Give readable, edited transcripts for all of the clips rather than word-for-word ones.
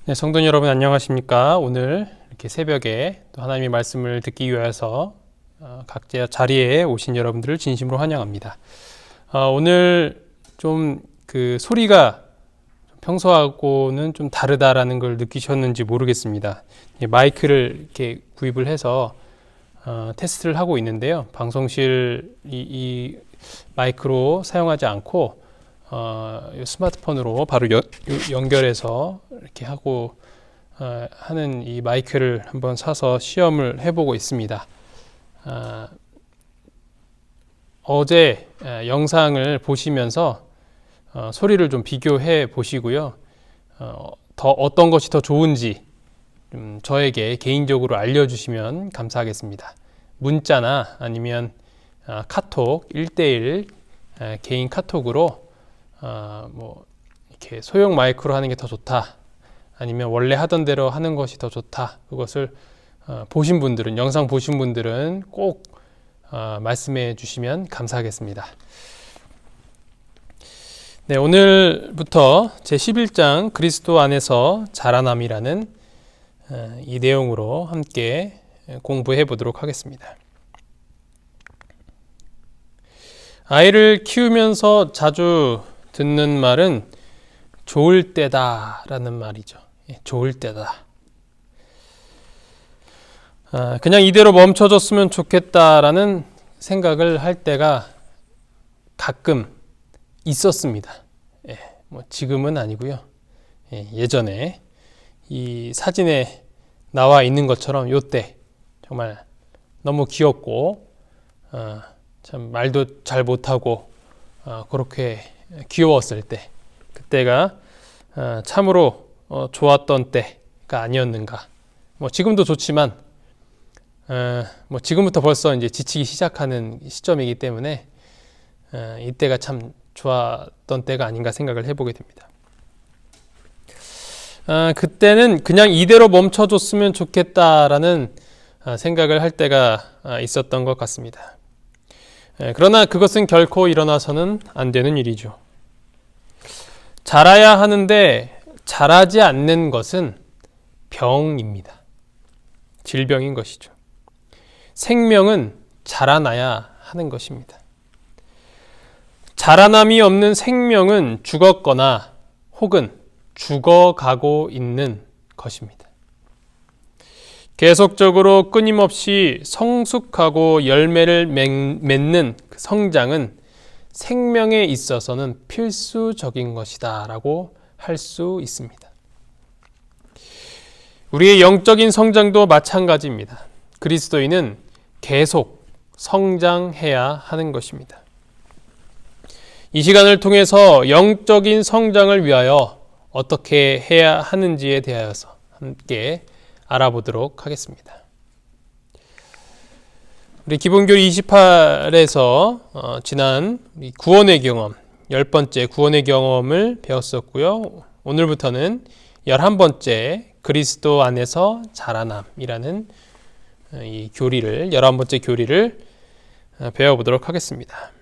네, 성도 여러분 안녕하십니까? 오늘 이렇게 새벽에 또 하나님의 말씀을 듣기 위해서 각자 자리에 오신 여러분들을 진심으로 환영합니다. 오늘 좀 그 소리가 평소하고는 좀 다르다라는 걸 느끼셨는지 모르겠습니다. 마이크를 이렇게 구입을 해서 테스트를 하고 있는데요. 방송실 이 마이크로 사용하지 않고 스마트폰으로 바로 연결해서 이렇게 하고 하는 이 마이크를 한번 사서 시험을 해보고 있습니다. 어제 영상을 보시면서 소리를 좀 비교해 보시고요. 어떤 것이 더 좋은지 저에게 개인적으로 알려주시면 감사하겠습니다. 문자나 아니면 카톡 1대1 개인 카톡으로 이렇게 소형 마이크로 하는 게 더 좋다, 아니면 원래 하던 대로 하는 것이 더 좋다, 그것을 보신 분들은, 영상 보신 분들은 꼭 말씀해 주시면 감사하겠습니다. 네, 오늘부터 제11장 그리스도 안에서 자라남이라는 이 내용으로 함께 공부해 보도록 하겠습니다. 아이를 키우면서 자주 듣는 말은 좋을 때다 라는 말이죠. 좋을 때다. 그냥 이대로 멈춰졌으면 좋겠다라는 생각을 할 때가 가끔 있었습니다. 지금은 아니고요. 예전에 이 사진에 나와 있는 것처럼 요때 정말 너무 귀엽고 참 말도 잘 못하고 그렇게 귀여웠을 때, 그때가 참으로 좋았던 때가 아니었는가. 지금도 좋지만 지금부터 벌써 이제 지치기 시작하는 시점이기 때문에 이때가 참 좋았던 때가 아닌가 생각을 해보게 됩니다. 그때는 그냥 이대로 멈춰줬으면 좋겠다라는 생각을 할 때가 있었던 것 같습니다. 그러나 그것은 결코 일어나서는 안 되는 일이죠. 자라야 하는데 자라지 않는 것은 병입니다. 질병인 것이죠. 생명은 자라나야 하는 것입니다. 자라남이 없는 생명은 죽었거나 혹은 죽어가고 있는 것입니다. 계속적으로 끊임없이 성숙하고 열매를 맺는 그 성장은 생명에 있어서는 필수적인 것이다 라고 할 수 있습니다. 우리의 영적인 성장도 마찬가지입니다. 그리스도인은 계속 성장해야 하는 것입니다. 이 시간을 통해서 영적인 성장을 위하여 어떻게 해야 하는지에 대하여서 함께 알아보도록 하겠습니다. 우리 기본교리 28에서 지난 구원의 경험, 10번째 구원의 경험을 배웠었고요. 오늘부터는 11번째 그리스도 안에서 자라남이라는 이 교리를, 11번째 교리를 배워보도록 하겠습니다.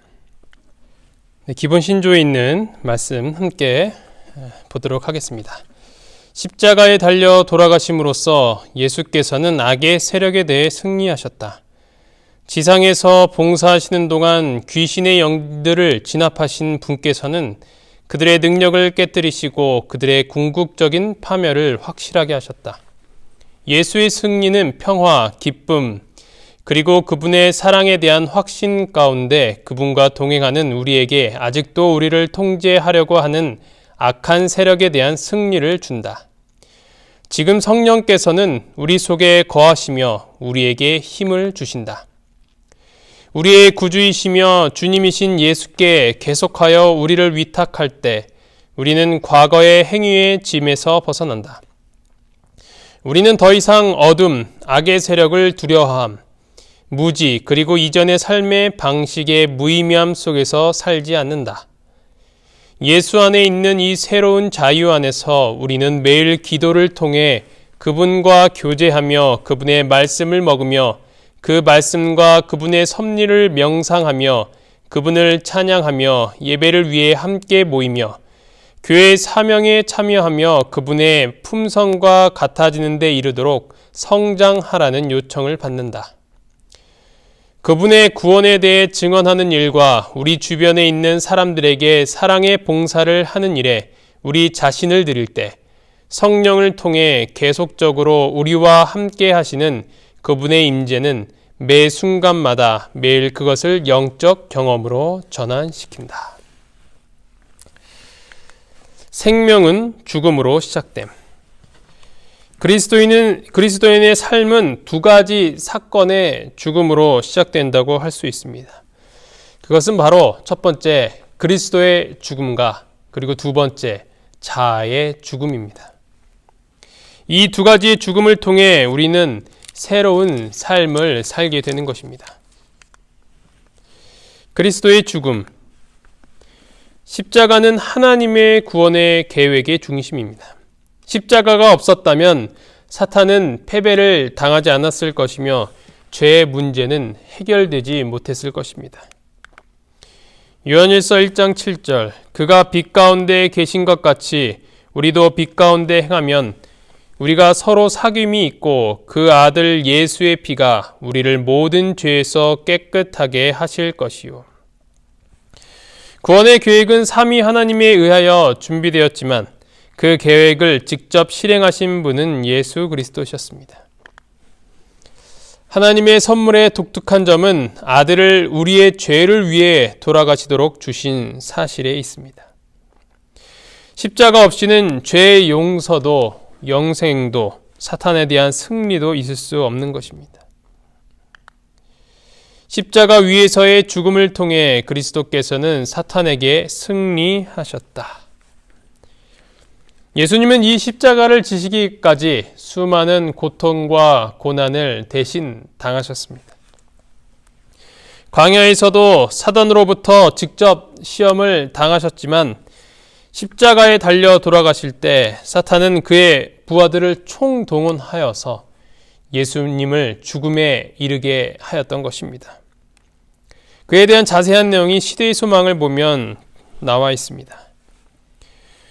기본 신조에 있는 말씀 함께 보도록 하겠습니다. 십자가에 달려 돌아가심으로써 예수께서는 악의 세력에 대해 승리하셨다. 지상에서 봉사하시는 동안 귀신의 영들을 진압하신 분께서는 그들의 능력을 깨뜨리시고 그들의 궁극적인 파멸을 확실하게 하셨다. 예수의 승리는 평화, 기쁨, 그리고 그분의 사랑에 대한 확신 가운데 그분과 동행하는 우리에게 아직도 우리를 통제하려고 하는 악한 세력에 대한 승리를 준다. 지금 성령께서는 우리 속에 거하시며 우리에게 힘을 주신다. 우리의 구주이시며 주님이신 예수께 계속하여 우리를 위탁할 때 우리는 과거의 행위의 짐에서 벗어난다. 우리는 더 이상 어둠, 악의 세력을 두려워함, 무지, 그리고 이전의 삶의 방식의 무의미함 속에서 살지 않는다. 예수 안에 있는 이 새로운 자유 안에서 우리는 매일 기도를 통해 그분과 교제하며 그분의 말씀을 먹으며 그 말씀과 그분의 섭리를 명상하며 그분을 찬양하며 예배를 위해 함께 모이며 교회의 사명에 참여하며 그분의 품성과 같아지는 데 이르도록 성장하라는 요청을 받는다. 그분의 구원에 대해 증언하는 일과 우리 주변에 있는 사람들에게 사랑의 봉사를 하는 일에 우리 자신을 드릴 때 성령을 통해 계속적으로 우리와 함께 하시는 그분의 임재는 매 순간마다 매일 그것을 영적 경험으로 전환시킨다. 생명은 죽음으로 시작됨. 그리스도인의 삶은 두 가지 사건의 죽음으로 시작된다고 할 수 있습니다. 그것은 바로 첫 번째 그리스도의 죽음과 그리고 두 번째 자아의 죽음입니다. 이 두 가지의 죽음을 통해 우리는 새로운 삶을 살게 되는 것입니다. 그리스도의 죽음. 십자가는 하나님의 구원의 계획의 중심입니다. 십자가가 없었다면 사탄은 패배를 당하지 않았을 것이며 죄의 문제는 해결되지 못했을 것입니다. 요한일서 1장 7절 그가 빛 가운데 계신 것 같이 우리도 빛 가운데 행하면 우리가 서로 사귐이 있고 그 아들 예수의 피가 우리를 모든 죄에서 깨끗하게 하실 것이요. 구원의 계획은 삼위 하나님에 의하여 준비되었지만 그 계획을 직접 실행하신 분은 예수 그리스도셨습니다. 하나님의 선물의 독특한 점은 아들을 우리의 죄를 위해 돌아가시도록 주신 사실에 있습니다. 십자가 없이는 죄의 용서도 영생도 사탄에 대한 승리도 있을 수 없는 것입니다. 십자가 위에서의 죽음을 통해 그리스도께서는 사탄에게 승리하셨다. 예수님은 이 십자가를 지시기까지 수많은 고통과 고난을 대신 당하셨습니다. 광야에서도 사단으로부터 직접 시험을 당하셨지만 십자가에 달려 돌아가실 때 사탄은 그의 부하들을 총동원하여서 예수님을 죽음에 이르게 하였던 것입니다. 그에 대한 자세한 내용이 시대의 소망을 보면 나와 있습니다.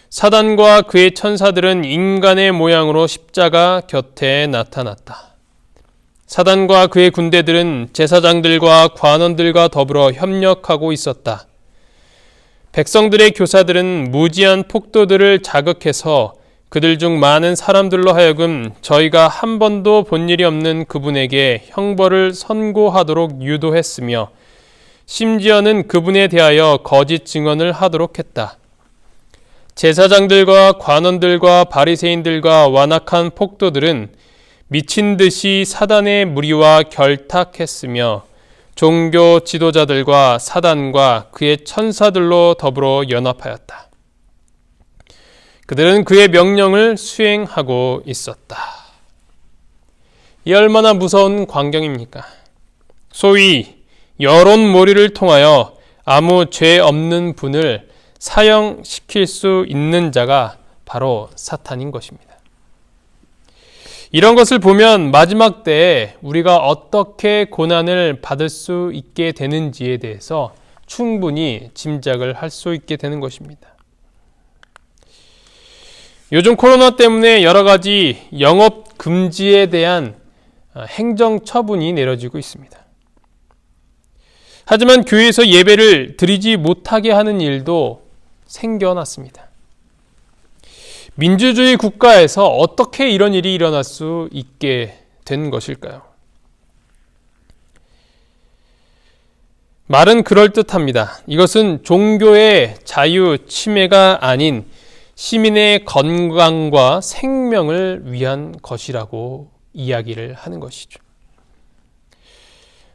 사단과 그의 천사들은 인간의 모양으로 십자가 곁에 나타났다. 사단과 그의 군대들은 제사장들과 관원들과 더불어 협력하고 있었다. 백성들의 교사들은 무지한 폭도들을 자극해서 그들 중 많은 사람들로 하여금 저희가 한 번도 본 일이 없는 그분에게 형벌을 선고하도록 유도했으며 심지어는 그분에 대하여 거짓 증언을 하도록 했다. 제사장들과 관원들과 바리새인들과 완악한 폭도들은 미친 듯이 사단의 무리와 결탁했으며 종교 지도자들과 사단과 그의 천사들로 더불어 연합하였다. 그들은 그의 명령을 수행하고 있었다. 이 얼마나 무서운 광경입니까? 소위 여론몰이를 통하여 아무 죄 없는 분을 사형시킬 수 있는 자가 바로 사탄인 것입니다. 이런 것을 보면 마지막 때에 우리가 어떻게 고난을 받을 수 있게 되는지에 대해서 충분히 짐작을 할 수 있게 되는 것입니다. 요즘 코로나 때문에 여러 가지 영업 금지에 대한 행정 처분이 내려지고 있습니다. 하지만 교회에서 예배를 드리지 못하게 하는 일도 생겨났습니다. 민주주의 국가에서 어떻게 이런 일이 일어날 수 있게 된 것일까요? 말은 그럴듯합니다. 이것은 종교의 자유 침해가 아닌 시민의 건강과 생명을 위한 것이라고 이야기를 하는 것이죠.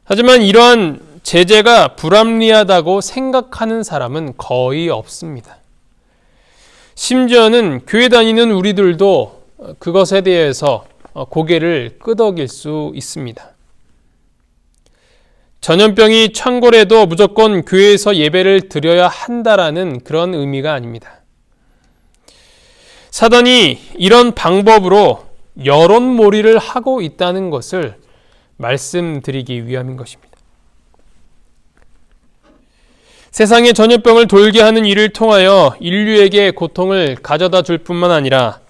하지만 이러한 제재가 불합리하다고 생각하는 사람은 거의 없습니다. 심지어는 교회 다니는 우리들도 그것에 대해서 고개를 끄덕일 수 있습니다. 전염병이 창궐해도 무조건 교회에서 예배를 드려야 한다라는 그런 의미가 아닙니다. 사단이 이런 방법으로 여론몰이를 하고 있다는 것을 말씀드리기 위함인 것입니다. 세상의 전염병을 돌게 하는 일을 통하여 인류에게 고통을 가져다 줄 뿐만 아니라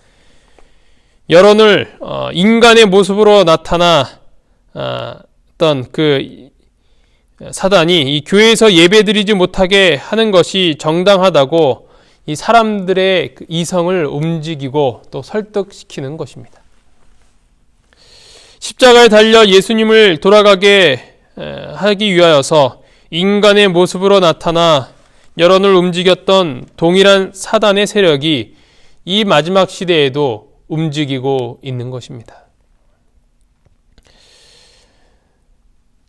여론을 인간의 모습으로 나타나 어떤 그 사단이 이 교회에서 예배드리지 못하게 하는 것이 정당하다고 이 사람들의 그 이성을 움직이고 또 설득시키는 것입니다. 십자가에 달려 예수님을 돌아가게 하기 위하여서 인간의 모습으로 나타나 여론을 움직였던 동일한 사단의 세력이 이 마지막 시대에도 움직이고 있는 것입니다.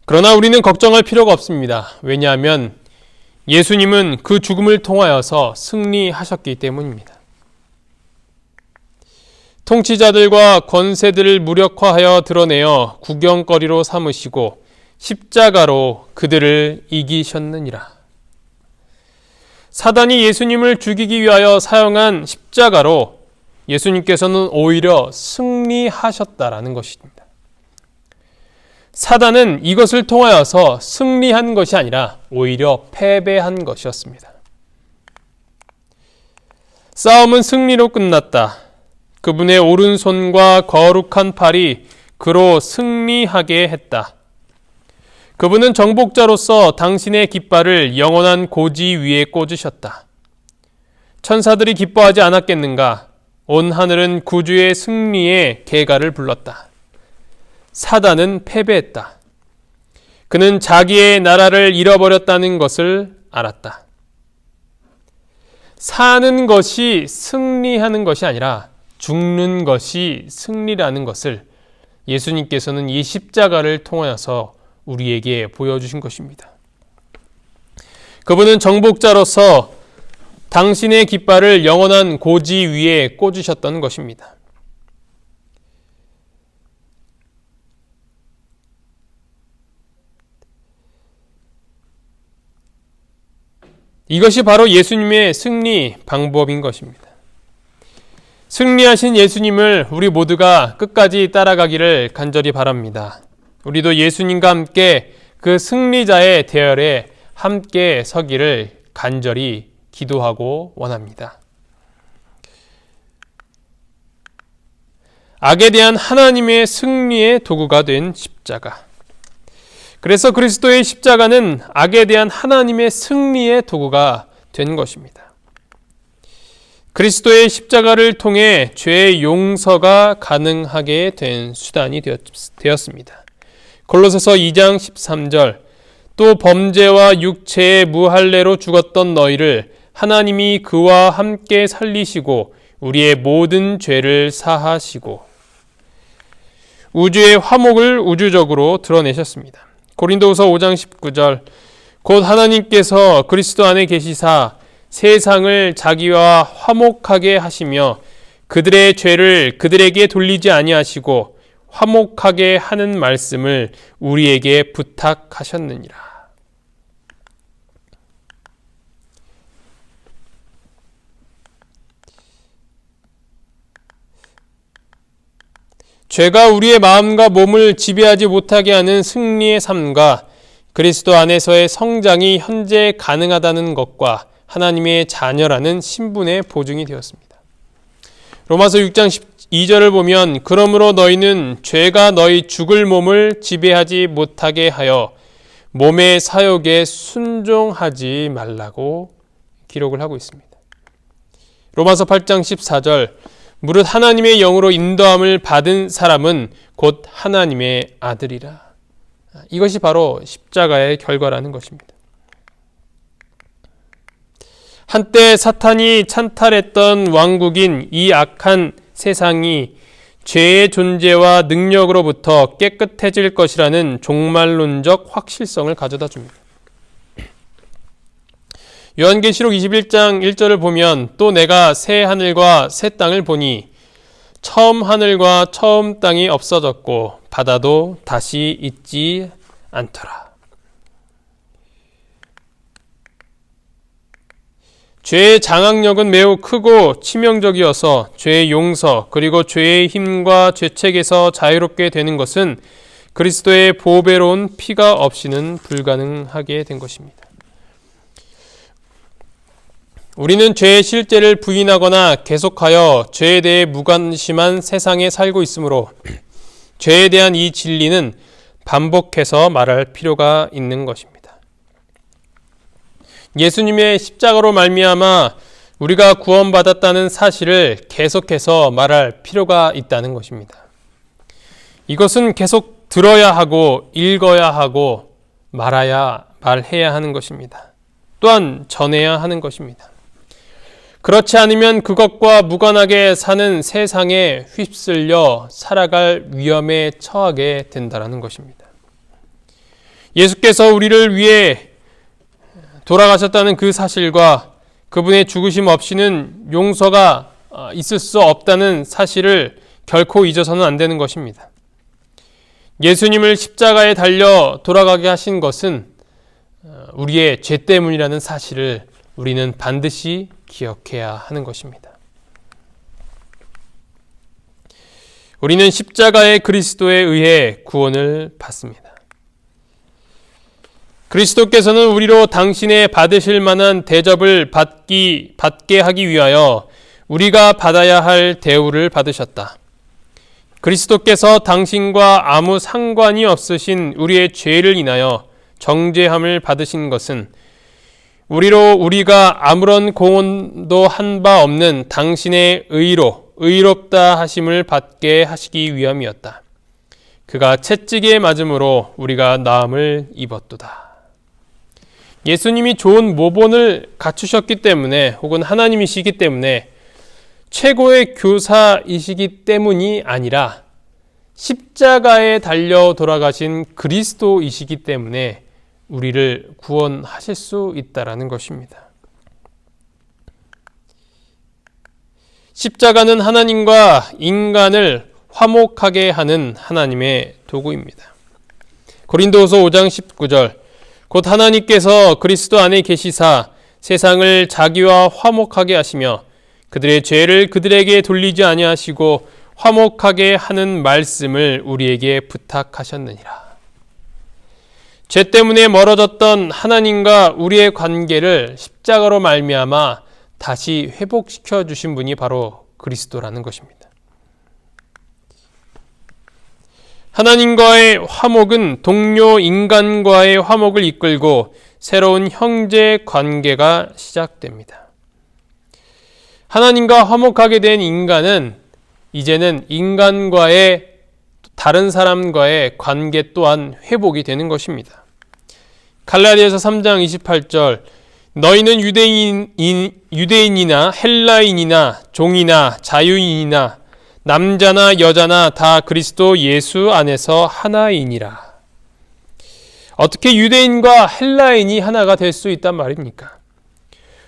그러나 우리는 걱정할 필요가 없습니다. 왜냐하면 예수님은 그 죽음을 통하여서 승리하셨기 때문입니다. 통치자들과 권세들을 무력화하여 드러내어 구경거리로 삼으시고 십자가로 그들을 이기셨느니라. 사단이 예수님을 죽이기 위하여 사용한 십자가로 예수님께서는 오히려 승리하셨다라는 것입니다. 사단은 이것을 통하여서 승리한 것이 아니라 오히려 패배한 것이었습니다. 싸움은 승리로 끝났다. 그분의 오른손과 거룩한 팔이 그로 승리하게 했다. 그분은 정복자로서 당신의 깃발을 영원한 고지 위에 꽂으셨다. 천사들이 기뻐하지 않았겠는가? 온 하늘은 구주의 승리의 계가를 불렀다. 사단은 패배했다. 그는 자기의 나라를 잃어버렸다는 것을 알았다. 사는 것이 승리하는 것이 아니라 죽는 것이 승리라는 것을 예수님께서는 이 십자가를 통하여서 우리에게 보여주신 것입니다. 그분은 정복자로서 당신의 깃발을 영원한 고지 위에 꽂으셨던 것입니다. 이것이 바로 예수님의 승리 방법인 것입니다. 승리하신 예수님을 우리 모두가 끝까지 따라가기를 간절히 바랍니다. 우리도 예수님과 함께 그 승리자의 대열에 함께 서기를 간절히 기도하고 원합니다. 악에 대한 하나님의 승리의 도구가 된 십자가. 그래서 그리스도의 십자가는 악에 대한 하나님의 승리의 도구가 된 것입니다. 그리스도의 십자가를 통해 죄의 용서가 가능하게 된 수단이 되었습니다. 골로새서 2장 13절 또 범죄와 육체의 무할례로 죽었던 너희를 하나님이 그와 함께 살리시고 우리의 모든 죄를 사하시고 우주의 화목을 우주적으로 드러내셨습니다. 고린도후서 5장 19절 곧 하나님께서 그리스도 안에 계시사 세상을 자기와 화목하게 하시며 그들의 죄를 그들에게 돌리지 아니하시고 화목하게 하는 말씀을 우리에게 부탁하셨느니라. 죄가 우리의 마음과 몸을 지배하지 못하게 하는 승리의 삶과 그리스도 안에서의 성장이 현재 가능하다는 것과 하나님의 자녀라는 신분의 보증이 되었습니다. 로마서 6장 12절을 보면 그러므로 너희는 죄가 너희 죽을 몸을 지배하지 못하게 하여 몸의 사욕에 순종하지 말라고 기록을 하고 있습니다. 로마서 8장 14절 무릇 하나님의 영으로 인도함을 받은 사람은 곧 하나님의 아들이라. 이것이 바로 십자가의 결과라는 것입니다. 한때 사탄이 찬탈했던 왕국인 이 악한 세상이 죄의 존재와 능력으로부터 깨끗해질 것이라는 종말론적 확실성을 가져다 줍니다. 요한계시록 21장 1절을 보면 또 내가 새 하늘과 새 땅을 보니 처음 하늘과 처음 땅이 없어졌고 바다도 다시 있지 않더라. 죄의 장악력은 매우 크고 치명적이어서 죄의 용서 그리고 죄의 힘과 죄책에서 자유롭게 되는 것은 그리스도의 보배로운 피가 없이는 불가능하게 된 것입니다. 우리는 죄의 실제를 부인하거나 계속하여 죄에 대해 무관심한 세상에 살고 있으므로 죄에 대한 이 진리는 반복해서 말할 필요가 있는 것입니다. 예수님의 십자가로 말미암아 우리가 구원받았다는 사실을 계속해서 말할 필요가 있다는 것입니다. 이것은 계속 들어야 하고 읽어야 하고 말해야 하는 것입니다. 또한 전해야 하는 것입니다. 그렇지 않으면 그것과 무관하게 사는 세상에 휩쓸려 살아갈 위험에 처하게 된다는 것입니다. 예수께서 우리를 위해 돌아가셨다는 그 사실과 그분의 죽으심 없이는 용서가 있을 수 없다는 사실을 결코 잊어서는 안 되는 것입니다. 예수님을 십자가에 달려 돌아가게 하신 것은 우리의 죄 때문이라는 사실을 우리는 반드시 기억해야 하는 것입니다. 우리는 십자가의 그리스도에 의해 구원을 받습니다. 그리스도께서는 우리로 당신의 받으실 만한 대접을 받게 하기 위하여 우리가 받아야 할 대우를 받으셨다. 그리스도께서 당신과 아무 상관이 없으신 우리의 죄를 인하여 정죄함을 받으신 것은 우리가 아무런 공헌도 한 바 없는 당신의 의롭다 하심을 받게 하시기 위함이었다. 그가 채찍에 맞음으로 우리가 나음을 입었도다. 예수님이 좋은 모본을 갖추셨기 때문에 혹은 하나님이시기 때문에 최고의 교사이시기 때문이 아니라 십자가에 달려 돌아가신 그리스도이시기 때문에 우리를 구원하실 수 있다라는 것입니다. 십자가는 하나님과 인간을 화목하게 하는 하나님의 도구입니다. 고린도후서 5장 19절 곧 하나님께서 그리스도 안에 계시사 세상을 자기와 화목하게 하시며 그들의 죄를 그들에게 돌리지 아니하시고 화목하게 하는 말씀을 우리에게 부탁하셨느니라. 죄 때문에 멀어졌던 하나님과 우리의 관계를 십자가로 말미암아 다시 회복시켜 주신 분이 바로 그리스도라는 것입니다. 하나님과의 화목은 동료 인간과의 화목을 이끌고 새로운 형제 관계가 시작됩니다. 하나님과 화목하게 된 인간은 이제는 인간과의 다른 사람과의 관계 또한 회복이 되는 것입니다. 갈라디아서 3장 28절 너희는 유대인이나 헬라인이나 종이나 자유인이나 남자나 여자나 다 그리스도 예수 안에서 하나이니라. 어떻게 유대인과 헬라인이 하나가 될 수 있단 말입니까?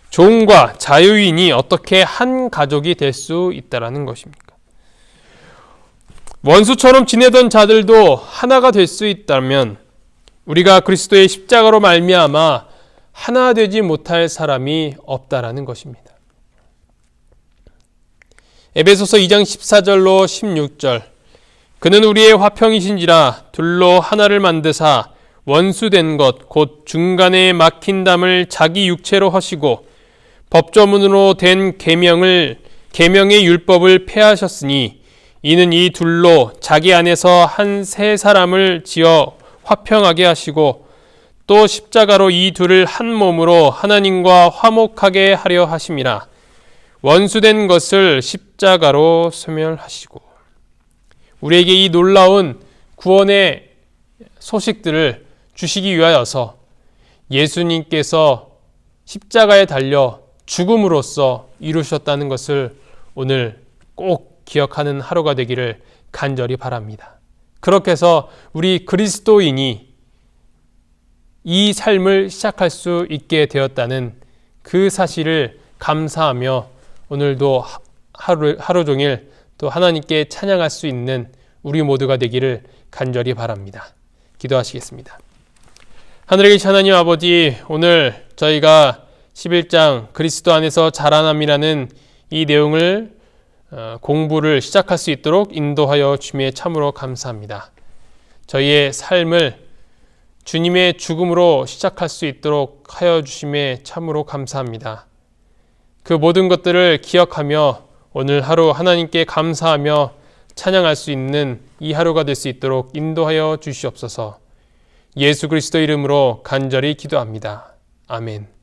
종과 자유인이 어떻게 한 가족이 될 수 있다라는 것입니까? 원수처럼 지내던 자들도 하나가 될 수 있다면 우리가 그리스도의 십자가로 말미암아 하나 되지 못할 사람이 없다라는 것입니다. 에베소서 2장 14절로 16절 그는 우리의 화평이신지라 둘로 하나를 만드사 원수된 것 곧 중간에 막힌 담을 자기 육체로 허시고 법조문으로 된 계명의 율법을 폐하셨으니 이는 이 둘로 자기 안에서 한 새 사람을 지어 화평하게 하시고 또 십자가로 이 둘을 한 몸으로 하나님과 화목하게 하려 하심이라. 원수된 것을 십자가로 소멸하시고. 우리에게 이 놀라운 구원의 소식들을 주시기 위하여서 예수님께서 십자가에 달려 죽음으로써 이루셨다는 것을 오늘 꼭 기억하는 하루가 되기를 간절히 바랍니다. 그렇게 해서 우리 그리스도인이 이 삶을 시작할 수 있게 되었다는 그 사실을 감사하며 오늘도 하루 종일 또 하나님께 찬양할 수 있는 우리 모두가 되기를 간절히 바랍니다. 기도하시겠습니다. 하늘에 계신 하나님 아버지, 오늘 저희가 11장 그리스도 안에서 자라남이라는 이 내용을 공부를 시작할 수 있도록 인도하여 주심에 참으로 감사합니다. 저희의 삶을 주님의 죽음으로 시작할 수 있도록 하여 주심에 참으로 감사합니다. 그 모든 것들을 기억하며 오늘 하루 하나님께 감사하며 찬양할 수 있는 이 하루가 될 수 있도록 인도하여 주시옵소서. 예수 그리스도 이름으로 간절히 기도합니다. 아멘.